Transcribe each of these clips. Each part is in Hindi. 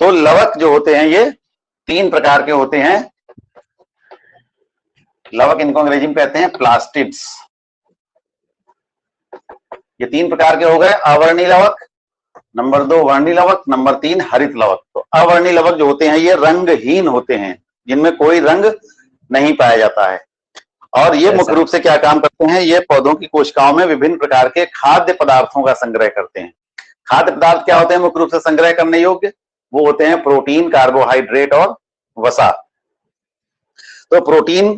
तो लवक जो होते हैं ये 3 प्रकार के होते हैं। लवक इनको अंग्रेजी में कहते हैं प्लास्टिड्स। ये 3 प्रकार के हो गए, अवर्णी लवक, नंबर 2 वर्णी लवक, नंबर 3 हरित लवक। तो अवर्णी लवक जो होते हैं ये रंगहीन होते हैं, जिनमें कोई रंग नहीं पाया जाता है। और ये मुख्य रूप से क्या काम करते हैं, ये पौधों की कोशिकाओं में विभिन्न प्रकार के खाद्य पदार्थों का संग्रह करते हैं। खाद्य पदार्थ क्या होते हैं मुख्य रूप से संग्रह करने योग्य? वो होते हैं प्रोटीन, कार्बोहाइड्रेट और वसा। तो प्रोटीन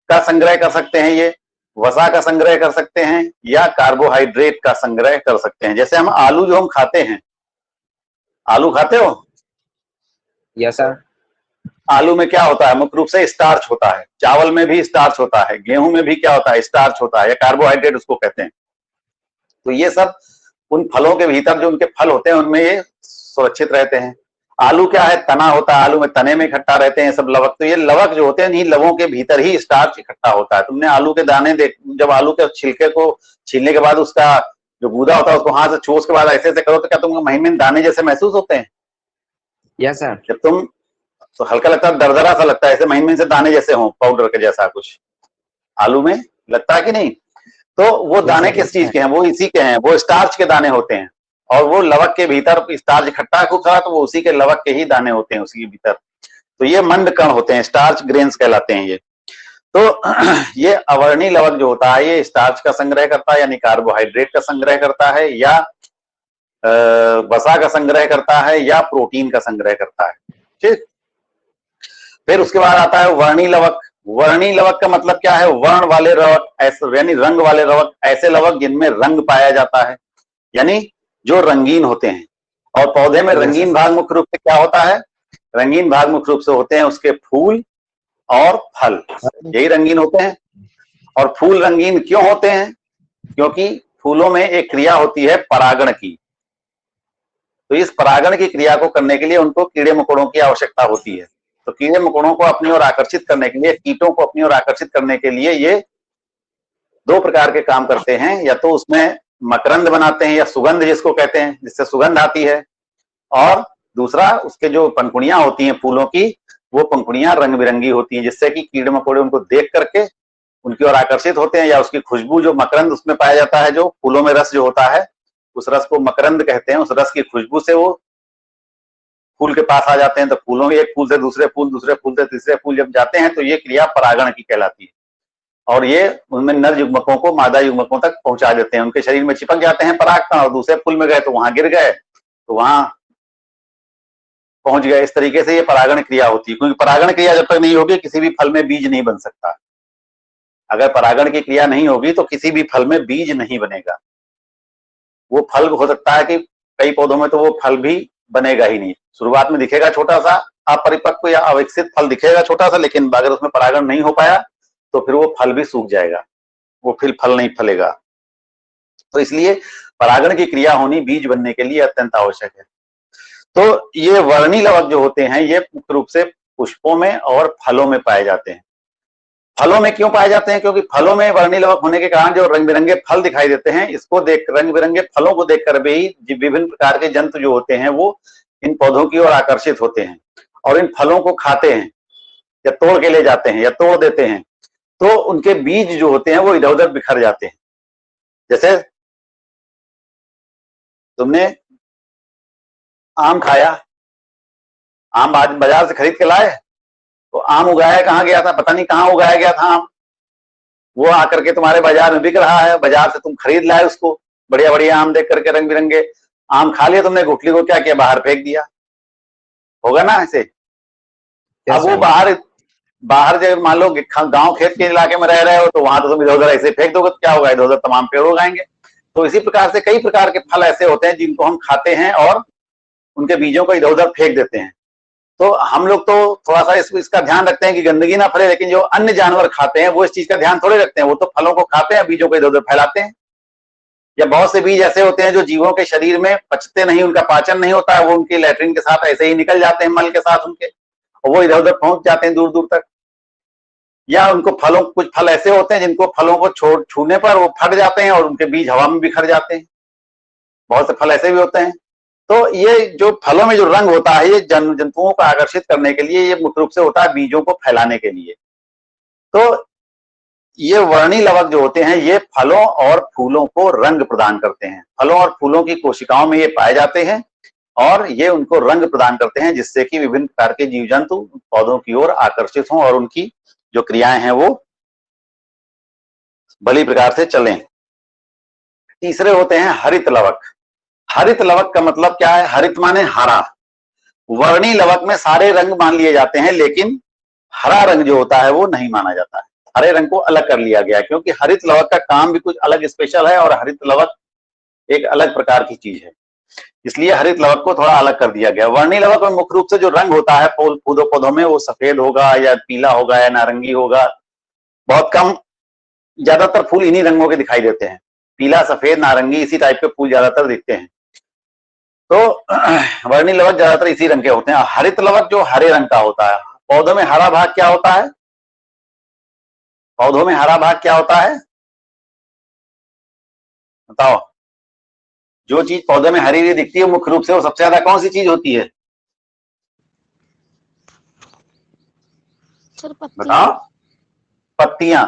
का संग्रह कर सकते हैं ये, वसा का संग्रह कर सकते हैं, या कार्बोहाइड्रेट का संग्रह कर सकते हैं। जैसे हम आलू जो हम खाते हैं, आलू खाते हो? Yes sir. आलू में क्या होता है मुख्य रूप से स्टार्च होता है, चावल में भी स्टार्च होता है, गेहूं में भी क्या होता है स्टार्च होता है, या कार्बोहाइड्रेट उसको कहते हैं। तो ये सब उन फलों के भीतर जो उनके फल होते हैं उनमें ये सुरक्षित रहते हैं। आलू क्या है, तना होता है, आलू में तने में इकट्ठा रहते हैं सब लवक। तो ये लवक जो होते हैं इन्हीं लवों के भीतर ही स्टार्च इकट्ठा होता है। तुमने आलू के दाने जब आलू के छिलके को छीलने के बाद उसका जो गूदा होता है उसको हाथ से चूस के बाद ऐसे ऐसे करो तो क्या तुमको महीन दाने जैसे महसूस होते हैं? Yes sir. जब तुम तो हल्का लगता है, दरदरा सा लगता है, ऐसे महीन से दाने जैसे हो, पाउडर के जैसा कुछ आलू में लगता है कि नहीं? तो वो दाने किस चीज के हैं? वो इसी के हैं, वो स्टार्च के दाने होते हैं। और वो लवक के भीतर स्टार्च इकट्ठा है खूब सारा, तो वो उसी के लवक के ही दाने होते हैं उसी के भीतर। तो ये मंद कण होते हैं, स्टार्च ग्रेन्स कहलाते हैं ये। तो ये अवर्णी लवक जो होता है ये स्टार्च का संग्रह करता है, यानी कार्बोहाइड्रेट का संग्रह करता है, या वसा का संग्रह करता है, या प्रोटीन का संग्रह करता है। ठीक। फिर उसके बाद आता है वर्णी लवक। वर्णी लवक का मतलब क्या है? वर्ण वाले लवक, ऐसे यानी रंग वाले लवक, ऐसे लवक जिनमें रंग पाया जाता है, यानी जो रंगीन होते हैं। और पौधे में रंगीन भाग मुख्य रूप से क्या होता है? रंगीन भाग मुख्य रूप से होते हैं उसके फूल और फल, यही रंगीन होते हैं। और फूल रंगीन क्यों होते हैं? क्योंकि फूलों में एक क्रिया होती है परागण की। तो इस परागण की क्रिया को करने के लिए उनको कीड़े मकोड़ों की आवश्यकता होती है। तो कीड़े मकोड़ों को अपनी ओर आकर्षित करने के लिए, कीटों को अपनी ओर आकर्षित करने के लिए ये 2 प्रकार के काम करते हैं। या तो उसमें मकरंद बनाते हैं, या सुगंध जिसको कहते हैं, जिससे सुगंध आती है। और दूसरा उसके जो पंखुड़ियां होती हैं फूलों की, वो पंखुड़ियां रंग बिरंगी होती हैं, जिससे कि कीड़े मकोड़े उनको देख करके उनकी ओर आकर्षित होते हैं। या उसकी खुशबू, जो मकरंद उसमें पाया जाता है, जो फूलों में रस जो होता है, उस रस को मकरंद कहते हैं। उस रस की खुशबू से वो फूल के पास आ जाते हैं। तो फूलों एक फूल से दूसरे फूल, दूसरे फूल से तीसरे फूल जब जाते हैं तो ये क्रिया परागण की कहलाती है। और ये उनमें नर युग्मकों को मादा युग्मकों तक पहुंचा देते हैं, उनके शरीर में चिपक जाते हैं परागकण, और दूसरे फूल में गए तो वहां गिर गए, तो वहां पहुंच गए। इस तरीके से ये परागण क्रिया होती है। क्योंकि परागण क्रिया जब तक नहीं होगी किसी भी फल में बीज नहीं बन सकता। अगर परागण की क्रिया नहीं होगी तो किसी भी फल में बीज नहीं बनेगा। वो फल हो सकता है कि कई पौधों में तो वो फल भी बनेगा ही नहीं। शुरुआत में दिखेगा छोटा सा अपरिपक्व या अविकसित फल दिखेगा छोटा सा, लेकिन अगर उसमें परागण नहीं हो पाया तो फिर वो फल भी सूख जाएगा, वो फिर फल नहीं फलेगा। तो इसलिए परागण की क्रिया होनी बीज बनने के लिए अत्यंत आवश्यक है। तो ये वर्णी लवक जो होते हैं ये मुख्य रूप से पुष्पों में और फलों में पाए जाते हैं। फलों में क्यों पाए जाते हैं? क्योंकि फलों में वर्णी लवक होने के कारण जो रंग बिरंगे फल दिखाई देते हैं, इसको देख, रंग बिरंगे फलों को देखकर भी विभिन्न प्रकार के जंतु जो होते हैं वो इन पौधों की ओर आकर्षित होते हैं और इन फलों को खाते हैं, या तोड़ के ले जाते हैं, या तोड़ देते हैं। तो उनके बीज जो होते हैं वो इधर उधर बिखर जाते हैं। जैसे तुमने आम खाया, आम आज बाजार से खरीद के लाए, तो आम उगाया कहाँ गया था? पता नहीं कहाँ उगाया गया था आम। वो आकर के तुम्हारे बाजार में बिक रहा है, बाजार से तुम खरीद लाए उसको, बढ़िया बढ़िया आम देख करके, रंग बिरंगे आम खा लिया तुमने, गुठली को क्या किया? बाहर फेंक दिया। होगा ना ऐसे? अब वो बाहर जब मान लो गांव खेत के इलाके में रह रहे हो तो वहां तो तुम इधर उधर ऐसे फेंक दोगे तो क्या होगा? इधर उधर तमाम पेड़ उगाएंगे। तो इसी प्रकार से कई प्रकार के फल ऐसे होते हैं जिनको हम खाते हैं और उनके बीजों को इधर उधर फेंक देते हैं। तो हम लोग तो थोड़ा सा इसका ध्यान रखते हैं कि गंदगी ना फैले, लेकिन जो अन्य जानवर खाते हैं वो इस चीज का ध्यान थोड़े रखते हैं। वो तो फलों को खाते हैं, बीजों को इधर उधर फैलाते हैं। या बहुत से बीज ऐसे होते हैं जो जीवों के शरीर में पचते नहीं, उनका पाचन नहीं होता है, वो उनकी लैट्रिन के साथ ऐसे ही निकल जाते हैं, मल के साथ उनके, और वो इधर उधर पहुंच जाते हैं दूर दूर तक। या उनको फलों, कुछ फल ऐसे होते हैं जिनको फलों को छूने पर वो फट जाते हैं और उनके बीज हवा में बिखर जाते हैं। बहुत से फल ऐसे भी होते हैं। तो ये जो फलों में जो रंग होता है ये जंतुओं को आकर्षित करने के लिए, ये मुख्य रूप से होता है बीजों को फैलाने के लिए। तो ये वर्णी लवक जो होते हैं ये फलों और फूलों को रंग प्रदान करते हैं। फलों और फूलों की कोशिकाओं में ये पाए जाते हैं और ये उनको रंग प्रदान करते हैं, जिससे कि विभिन्न प्रकार के जीव जंतु पौधों की ओर आकर्षित हों और उनकी जो क्रियाएं हैं वो भली प्रकार से चलें। तीसरे होते हैं हरित लवक। हरित लवक का मतलब क्या है? हरित माने हरा। वर्णी लवक में सारे रंग मान लिए जाते हैं, लेकिन हरा रंग जो होता है वो नहीं माना जाता है। हरे रंग को अलग कर लिया गया है, क्योंकि हरित लवक का काम भी कुछ अलग स्पेशल है और हरित लवक एक अलग प्रकार की चीज है, इसलिए हरित लवक को थोड़ा अलग कर दिया गया। वर्णी लवक में मुख्य रूप से जो रंग होता है पौधों में वो सफेद होगा या पीला होगा या नारंगी होगा। बहुत कम, ज्यादातर फूल इन्हीं रंगों के दिखाई देते हैं, पीला, सफेद, नारंगी, इसी टाइप के फूल ज्यादातर दिखते हैं। तो वर्णी लवक ज्यादातर इसी रंग के होते हैं। हरित लवक जो हरे रंग का होता है। पौधों में हरा भाग क्या होता है? पौधों में हरा भाग क्या होता है बताओ? जो चीज पौधे में हरी हरी दिखती है मुख्य रूप से वो सबसे ज्यादा कौन सी चीज होती है? बताओ। पत्तियां।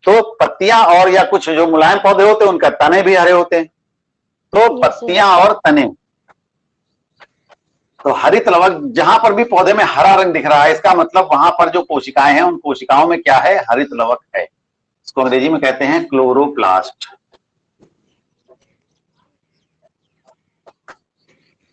तो पत्तियां और या कुछ जो मुलायम पौधे होते हैं उनका तने भी हरे होते हैं। तो पत्तियां और तने। तो हरित लवक जहां पर भी पौधे में हरा रंग दिख रहा है, इसका मतलब वहां पर जो कोशिकाएं हैं उन कोशिकाओं में क्या है? हरित लवक है। इसको अंग्रेजी में कहते हैं क्लोरोप्लास्ट।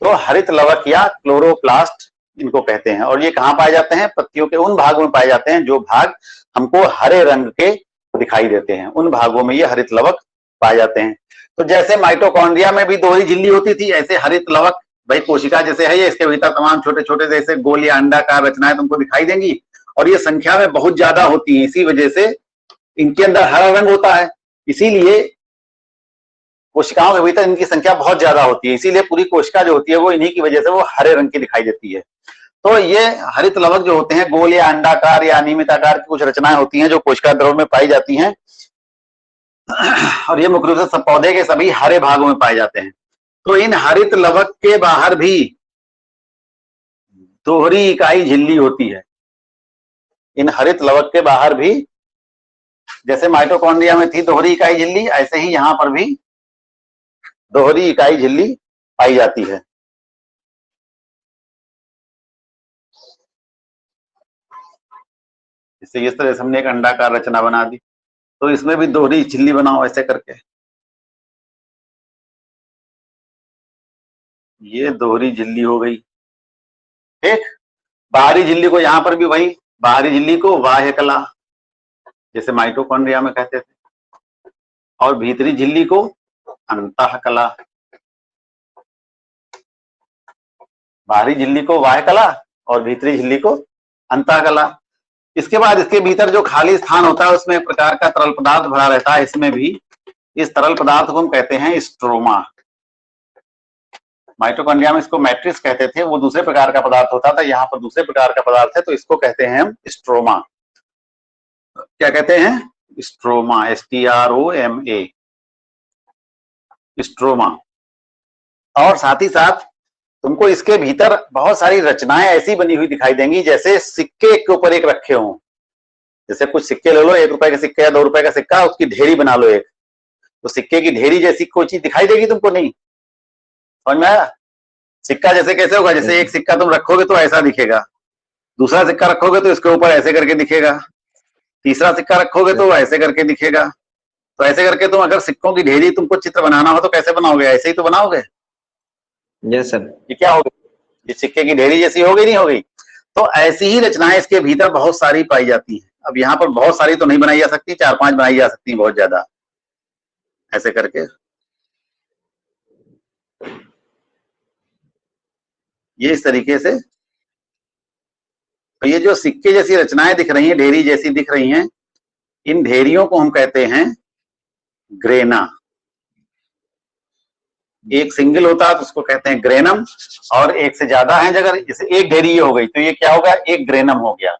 तो हरित लवक या क्लोरोप्लास्ट इनको कहते हैं, और ये कहां पाए जाते हैं? पत्तियों के उन भागों में पाए जाते हैं जो भाग हमको हरे रंग के दिखाई देते हैं, उन भागों में ये हरित लवक पाए जाते हैं। तो जैसे माइटोकॉन्ड्रिया में भी दोहरी झिल्ली होती थी, ऐसे हरित लवक भाई कोशिका जैसे है ये, इसके भीतर तमाम छोटे छोटे जैसे गोल या अंडाकार रचनाएं तुमको दिखाई देंगी, और ये संख्या में बहुत ज्यादा होती है, इसी वजह से इनके अंदर हरा रंग होता है। इसीलिए कोशिकाओं के भीतर इनकी संख्या बहुत ज्यादा होती है, इसीलिए पूरी कोशिका जो होती है वो इन्हीं की वजह से वो हरे रंग की दिखाई देती है। तो ये हरित लवक जो होते हैं गोल या अंडाकार या अनियमित आकार की कुछ रचनाएं होती हैं जो कोशिका द्रव्य में पाई जाती हैं, और ये मुख्य रूप से सब पौधे के सभी हरे भागों में पाए जाते हैं। तो इन हरित लवक के बाहर भी दोहरी इकाई झिल्ली होती है। इन हरित लवक के बाहर भी जैसे माइटोकॉन्ड्रिया में थी दोहरी इकाई झिल्ली, ऐसे ही यहां पर भी दोहरी इकाई झिल्ली पाई जाती है। इससे इस तरह से हमने एक अंडाकार रचना बना दी, तो इसमें भी दोहरी झिल्ली बनाओ ऐसे करके। ये दोहरी झिल्ली हो गई, ठीक। बाहरी झिल्ली को यहां पर भी वही, बाहरी झिल्ली को बाह्य कला जैसे माइटोकॉन्ड्रिया में कहते थे, और भीतरी झिल्ली को अंतः कला। बाहरी झिल्ली को बाह्य कला और भीतरी झिल्ली को अंतः कला। इसके बाद इसके भीतर जो खाली स्थान होता है उसमें एक प्रकार का तरल पदार्थ भरा रहता है, इसमें भी इस तरल पदार्थ को हम कहते हैं स्ट्रोमा। माइटोकॉन्ड्रिया में इसको मैट्रिक्स कहते थे, वो दूसरे प्रकार का पदार्थ होता था, यहाँ पर दूसरे प्रकार का पदार्थ है, तो इसको कहते हैं हम स्ट्रोमा। क्या कहते हैं? Stroma, STROMA, stroma. और साथ ही साथ तुमको इसके भीतर बहुत सारी रचनाएं ऐसी बनी हुई दिखाई देंगी जैसे सिक्के के ऊपर एक रखे हों। जैसे कुछ सिक्के ले लो, 1 रुपए का सिक्का या 2 रुपए का सिक्का, उसकी ढेरी बना लो एक, तो सिक्के की ढेरी जैसी कोई चीज दिखाई देगी तुमको? नहीं। समझ में आया? सिक्का जैसे कैसे होगा? जैसे एक सिक्का तुम रखोगे तो ऐसा दिखेगा, दूसरा सिक्का रखोगे तो इसके ऊपर ऐसे करके दिखेगा, तीसरा सिक्का रखोगे तो ऐसे करके दिखेगा। तो ऐसे करके तुम अगर सिक्कों की ढेरी तुमको चित्र बनाना हो तो कैसे बनाओगे? ऐसे ही तो बनाओगे। Yes sir. ये क्या होगी? ये सिक्के की ढेरी जैसी हो गई, नहीं हो गई? तो ऐसी ही रचनाएं इसके भीतर बहुत सारी पाई जाती हैं। अब यहाँ पर बहुत सारी तो नहीं बनाई जा सकती, 4-5 बनाई जा सकती हैं बहुत ज्यादा, ऐसे करके। ये इस तरीके से, तो ये जो सिक्के जैसी रचनाएं दिख रही हैं, ढेरी जैसी दिख रही हैं, इन ढेरियों को हम कहते हैं ग्रेना। एक सिंगल होता है तो उसको कहते हैं ग्रेनम, और एक से ज्यादा है, अगर इसे एक ढेरी ये हो गई तो ये क्या होगा? एक ग्रेनम हो गया,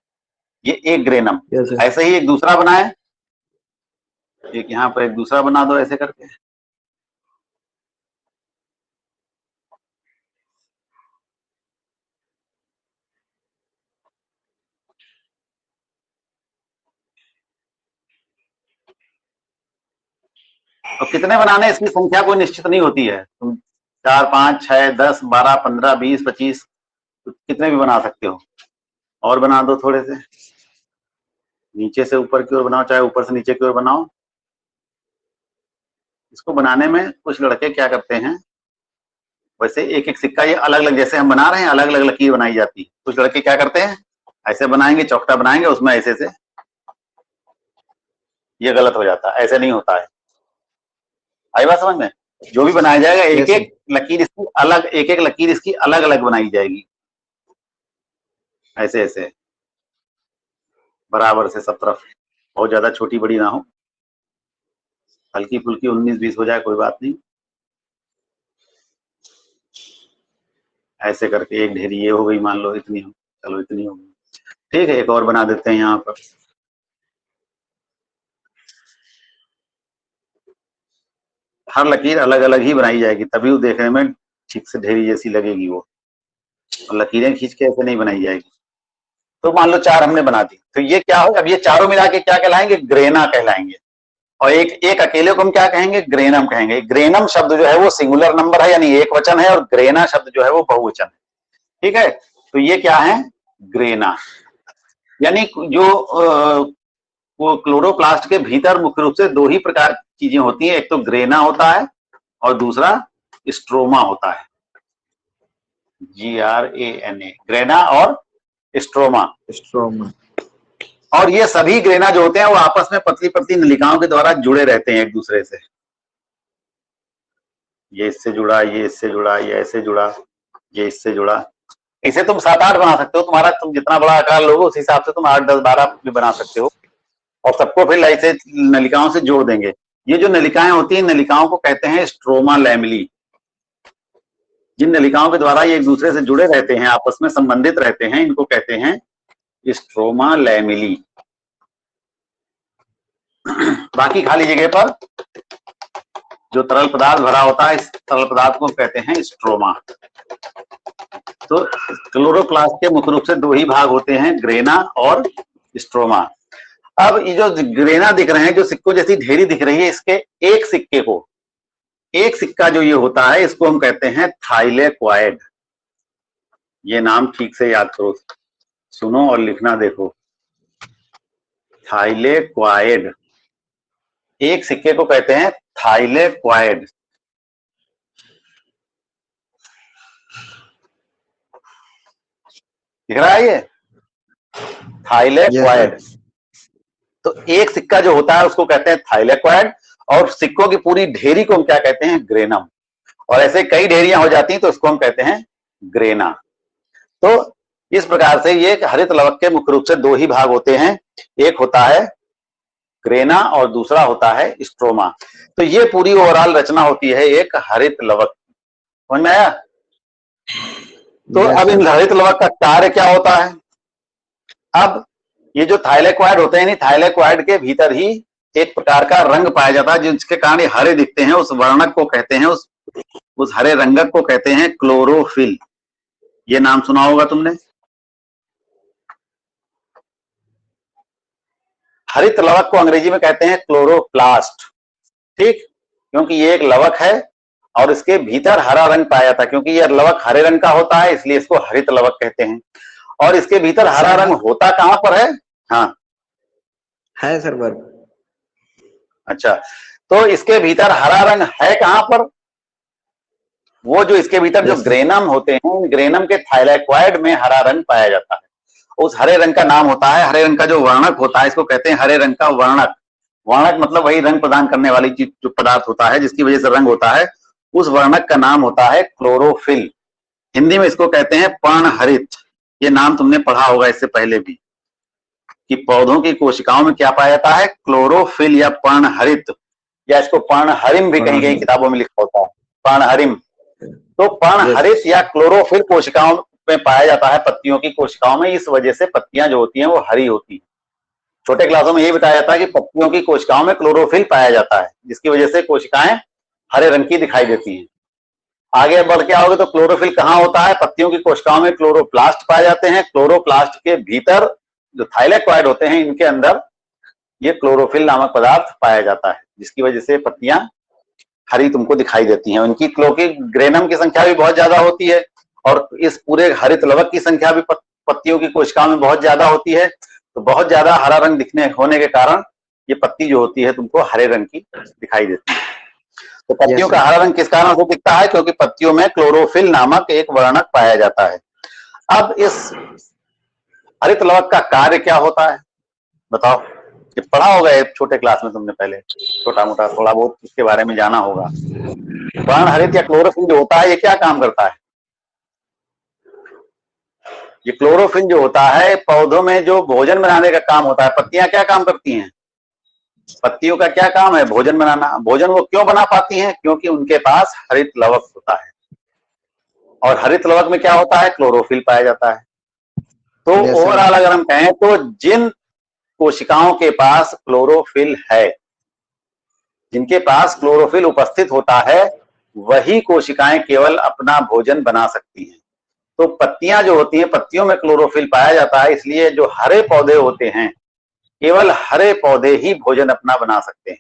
ये एक ग्रेनम। ऐसे ही एक दूसरा बनाए, एक यहाँ पर एक दूसरा बना दो ऐसे करके। और कितने बनाने हैं इसकी संख्या कोई निश्चित नहीं होती है। तुम 4, 5, 6, 10, 12, 15, 20, 25 कितने भी बना सकते हो। और बना दो थोड़े से, नीचे से ऊपर की ओर बनाओ, चाहे ऊपर से नीचे की ओर बनाओ। इसको बनाने में कुछ लड़के क्या करते हैं, वैसे एक एक सिक्का ये अलग अलग, जैसे हम बना रहे हैं अलग अलग लकीर बनाई जाती है। कुछ लड़के क्या करते हैं, ऐसे बनाएंगे, चौकटा बनाएंगे, उसमें ऐसे से, ये गलत हो जाता है, ऐसे नहीं होता है। आई बात समझ में? जो भी बनाया जाएगा एक एक लकीर इसकी अलग, एक एक लकीर इसकी अलग अलग बनाई जाएगी, ऐसे ऐसे बराबर से सब तरफ, बहुत ज्यादा छोटी बड़ी ना हो, हल्की फुल्की 19-20 हो जाए कोई बात नहीं। ऐसे करके एक ढेरी ये हो गई, मान लो इतनी हो, चलो इतनी हो गई, ठीक है। एक और बना देते हैं यहाँ पर, हर लकीर अलग अलग ही बनाई जाएगी, तभी वो देखने में ठीक से ढेरी जैसी लगेगी वो, और लकीरें खींच के ऐसे नहीं बनाई जाएगी। तो मान लो 4 हमने बना दी, तो ये क्या हो, अब ये चारों मिला के क्या कहलाएंगे, ग्रेना कहलाएंगे। और एक अकेले को हम क्या कहेंगे, ग्रेनम कहेंगे। ग्रेनम शब्द जो है वो सिंगुलर नंबर है, यानी एक वचन है, और ग्रेना शब्द जो है वो बहुवचन है, ठीक है। तो ये क्या है, ग्रेना, यानी जो वो क्लोरोप्लास्ट के भीतर मुख्य रूप से 2 ही प्रकार की चीजें होती हैं, एक तो ग्रेना होता है और दूसरा स्ट्रोमा होता है, GRANA, ग्रेना और स्ट्रोमा। और ये सभी ग्रेना जो होते हैं वो आपस में पतली पतली नलिकाओं के द्वारा जुड़े रहते हैं एक दूसरे से, ये इससे जुड़ा, ये इससे जुड़ा, ये ऐसे जुड़ा, ये इससे जुड़ा। इसे तुम 7-8 बना सकते हो, तुम्हारा तुम जितना बड़ा आकार लोगे उस हिसाब से तुम 8, 10, 12 भी बना सकते हो, और सबको फिर ऐसे नलिकाओं से जोड़ देंगे। ये जो नलिकाएं होती हैं, नलिकाओं को कहते हैं स्ट्रोमा लैमेली। जिन नलिकाओं के द्वारा ये एक दूसरे से जुड़े रहते हैं, आपस में संबंधित रहते हैं, इनको कहते हैं स्ट्रोमा लैमेली। बाकी खाली जगह पर जो तरल पदार्थ भरा होता है, इस तरल पदार्थ को कहते हैं स्ट्रोमा। तो क्लोरोप्लास्ट के मुख्य रूप से 2 ही भाग होते हैं, ग्रेना और स्ट्रोमा। अब ये जो ग्रेना दिख रहे हैं, जो सिक्कों जैसी ढेरी दिख रही है, इसके एक सिक्के को, एक सिक्का जो ये होता है, इसको हम कहते हैं थाइलेक्वाइड। ये नाम ठीक से याद करो, सुनो और लिखना देखो, थाइलेक्वाइड। एक सिक्के को कहते हैं थाइलेक्वाइड। दिख रहा है ये, थाइलेक्वाइड। तो एक सिक्का जो होता है उसको कहते हैं थाइलेक्वाइड, और सिक्कों की पूरी ढेरी को हम क्या कहते हैं, ग्रेनम। और ऐसे कई ढेरियां हो जाती हैं तो इसको हम कहते हैं ग्रेना। तो इस प्रकार से ये हरित लवक के मुख्य रूप से 2 ही भाग होते हैं, एक होता है ग्रेना और दूसरा होता है स्ट्रोमा। तो ये पूरी ओवरऑल रचना होती है एक हरित लवक, समझ में आया? तो अब इन हरित लवक का कार्य क्या होता है? अब ये जो थाइलेक्वाइड होते हैं, थाइलेक्वाइड के भीतर ही एक प्रकार का रंग पाया जाता है, जिसके कारण हरे दिखते हैं। उस वर्णक को कहते हैं, उस हरे रंगक को कहते हैं क्लोरोफिल। ये नाम सुना होगा तुमने। हरित लवक को अंग्रेजी में कहते हैं क्लोरोप्लास्ट, ठीक, क्योंकि ये एक लवक है और इसके भीतर हरा रंग पाया जाता है। क्योंकि यह लवक हरे रंग का होता है, इसलिए इसको हरित लवक कहते हैं। और इसके भीतर हरा रंग होता कहां पर है? हाँ है सर वर्ग। अच्छा, तो इसके भीतर हरा रंग है कहां पर? वो जो इसके भीतर जो ग्रेनम होते हैं, ग्रेनम के थाइलेक्वाइड में हरा रंग पाया जाता है। उस हरे रंग का नाम होता है, हरे रंग का जो वर्णक होता है इसको कहते हैं हरे रंग का वर्णक। वर्णक मतलब वही रंग प्रदान करने वाली चीज, जो पदार्थ होता है जिसकी वजह से रंग होता है, उस वर्णक का नाम होता है क्लोरोफिल। हिंदी में इसको कहते हैं पर्णहरित। ये नाम तुमने पढ़ा होगा इससे पहले भी, कि पौधों की कोशिकाओं में क्या पाया जाता है, क्लोरोफिल या पर्णहरित, या इसको पर्णहरिम भी कहीं कहीं किताबों में लिखा होता है, पर्णहरिम। तो पर्णहरित या क्लोरोफिल कोशिकाओं में पाया जाता है, पत्तियों की कोशिकाओं में। इस वजह से पत्तियां जो होती हैं वो हरी होती हैं। छोटे क्लासों में यही बताया जाता है कि पत्तियों की कोशिकाओं में क्लोरोफिल पाया जाता है, जिसकी वजह से कोशिकाएं हरे रंग की दिखाई देती हैं। आगे बढ़ के आओगे तो क्लोरोफिल कहाँ होता है? पत्तियों की कोशिकाओं में क्लोरोप्लास्ट पाए जाते हैं। क्लोरोप्लास्ट के भीतर जो थाइलेक्वाइड होते हैं, इनके अंदर ये क्लोरोफिल नामक पदार्थ पाया जाता है, जिसकी वजह से पत्तियां हरी तुमको दिखाई देती हैं। उनकी क्योंकि ग्रेनम की संख्या भी बहुत ज्यादा होती है और इस पूरे हरित लवक की संख्या भी पत्तियों की कोशिकाओं में बहुत ज्यादा होती है, तो बहुत ज्यादा हरा रंग दिखने होने के कारण ये पत्ती जो होती है तुमको हरे रंग की दिखाई देती है। तो पत्तियों का हरा रंग किस कारण से दिखता है? क्योंकि पत्तियों में क्लोरोफिल नामक एक वर्णक पाया जाता है। अब इस हरित लवक का कार्य क्या होता है बताओ? ये पढ़ा होगा एक छोटे क्लास में तुमने, पहले छोटा मोटा थोड़ा बहुत इसके बारे में जाना होगा। वर्ण हरित या क्लोरोफिल जो होता है ये क्या काम करता है? ये क्लोरोफिल जो होता है पौधों में जो भोजन बनाने का काम होता है। पत्तियां क्या काम करती हैं? पत्तियों का क्या काम है? भोजन बनाना। भोजन वो क्यों बना पाती हैं? क्योंकि उनके पास हरित लवक होता है, और हरित लवक में क्या होता है? क्लोरोफिल पाया जाता है। तो ओवरऑल अगर हम कहें तो जिन कोशिकाओं के पास क्लोरोफिल है, जिनके पास क्लोरोफिल उपस्थित होता है, वही कोशिकाएं केवल अपना भोजन बना सकती हैं। तो पत्तियां जो होती हैं, पत्तियों में क्लोरोफिल पाया जाता है, इसलिए जो हरे पौधे होते हैं केवल हरे पौधे ही भोजन अपना बना सकते हैं।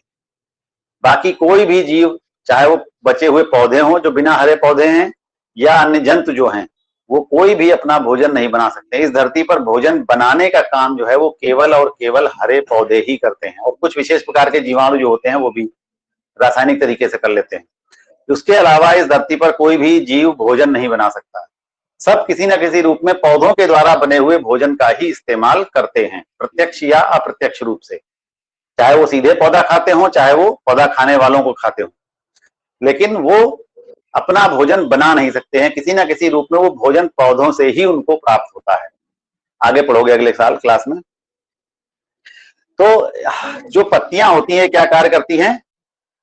बाकी कोई भी जीव, चाहे वो बचे हुए पौधे हों जो बिना हरे पौधे हैं, या अन्य जंतु जो हैं, वो कोई भी अपना भोजन नहीं बना सकते। इस धरती पर भोजन बनाने का काम जो है वो केवल और केवल हरे पौधे ही करते हैं, और कुछ विशेष प्रकार के जीवाणु जो होते हैं वो भी रासायनिक तरीके से कर लेते हैं। उसके अलावा इस धरती पर कोई भी जीव भोजन नहीं बना सकता। सब किसी न किसी रूप में पौधों के द्वारा बने हुए भोजन का ही इस्तेमाल करते हैं, प्रत्यक्ष या अप्रत्यक्ष रूप से। चाहे वो सीधे पौधा खाते हों, चाहे वो पौधा खाने वालों को खाते हों, लेकिन वो अपना भोजन बना नहीं सकते हैं। किसी न किसी रूप में वो भोजन पौधों से ही उनको प्राप्त होता है। आगे पढ़ोगे अगले साल क्लास में। तो जो पत्तियां होती हैं क्या कार्य करती हैं?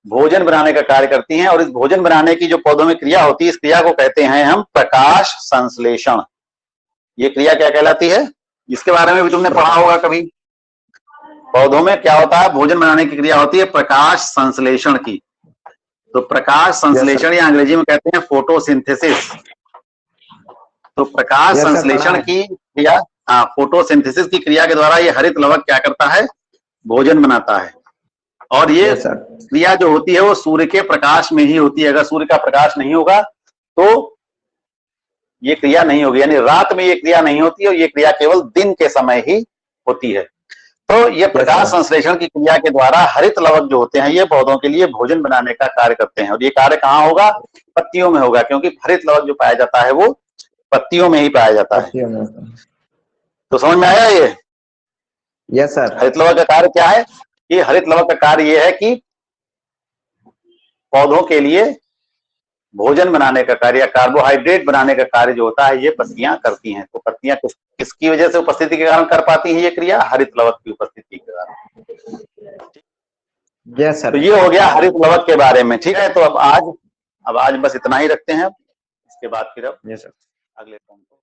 भोजन बनाने का कार्य करती हैं, और इस भोजन बनाने की जो पौधों में क्रिया होती है, इस क्रिया को कहते हैं हम प्रकाश संश्लेषण। ये क्रिया क्या कहलाती है? इसके बारे में भी तुमने पढ़ा होगा कभी। पौधों में क्या होता है? भोजन बनाने की क्रिया होती है प्रकाश संश्लेषण की। तो प्रकाश संश्लेषण या अंग्रेजी में कहते हैं फोटोसिंथेसिस। तो प्रकाश संश्लेषण की क्रिया, फोटोसिंथेसिस की क्रिया के द्वारा ये हरित लवक क्या करता है? भोजन बनाता है। और ये क्रिया जो होती है वो सूर्य के प्रकाश में ही होती है। अगर सूर्य का प्रकाश नहीं होगा तो ये क्रिया नहीं होगी, यानी रात में ये क्रिया नहीं होती, और ये क्रिया केवल दिन के समय ही होती है। तो ये प्रकाश संश्लेषण की क्रिया के द्वारा हरित लवक जो होते हैं ये पौधों के लिए भोजन बनाने का कार्य करते हैं। और ये कार्य कहाँ होगा? पत्तियों में होगा, क्योंकि हरित लवक जो पाया जाता है वो पत्तियों में ही पाया जाता है। तो समझ में आया ये? Yes sir. हरित लवक का कार्य क्या है? ये हरित लवक का कार्य ये है कि पौधों के लिए भोजन बनाने का कार्य या कार्बोहाइड्रेट बनाने का कार्य जो होता है ये पत्तियां करती हैं। तो पत्तियां किसकी वजह से उपस्थिति के कारण कर पाती हैं ये क्रिया? हरित लवक की उपस्थिति के कारण। Yes sir. तो ये हो गया हरित लवक के बारे में। ठीक है, तो अब आज बस इतना ही रखते हैं। इसके बाद फिर अब अगले